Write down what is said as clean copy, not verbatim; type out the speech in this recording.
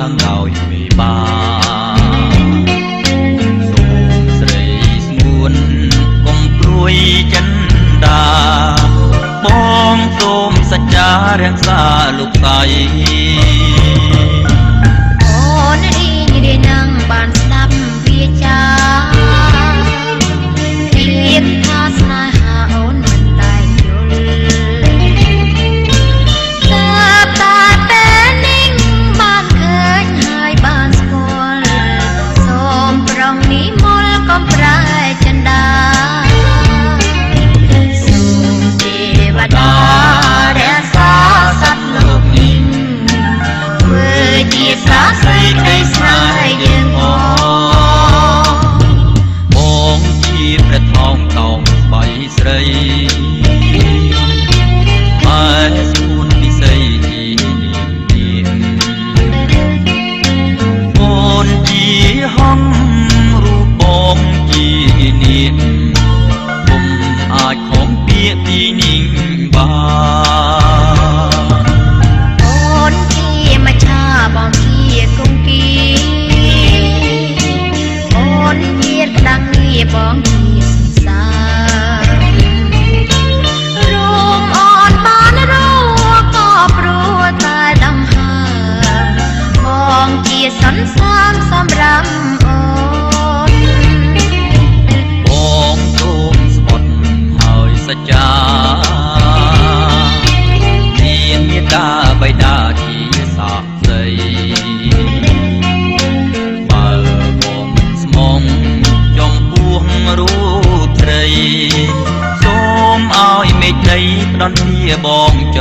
ងដោយមេបាសូមស្រីស្ងួនកុំព្រួយចិនដាបងសូមសច្ចារក្សាលោកស្រីអូនអីរៀននឹងបានស្ដាប់វាចាពីភាពថាស្នេហាអូនមិនដែលយល់តែពេលនេះបានឃើញហើយបានស្គាល់សូមប្រងនិមលកុំប្រែចិនដាសូមទេវតារក្សាសត្វលោកនេះធ្វើជាសាស្ត្រីក្តីស្នេហ៍យើងបងជាព្រះថោងតោងបៃស្រីម៉ែស្ពួនពិសីជានាមអូនជាហំរូបបងជានាមពុំអាចខំពាក្យពីនាងបានអូនជាមច្ឆាបងជាគង្គីអូនជាដាំងងារបងជាសារួមអូនបានរួក៏ព្រោះតែដង្ហើមបងជាសន្សានសម្រាប់អូនបងសូមស្បត់ហើយសច្ចាមានមេត្តាបិតាជាសាក្សីបើបងស្មងចំពោះរូបស្រីសូមឲ្យមេឃដីផ្ដន់ជាបងច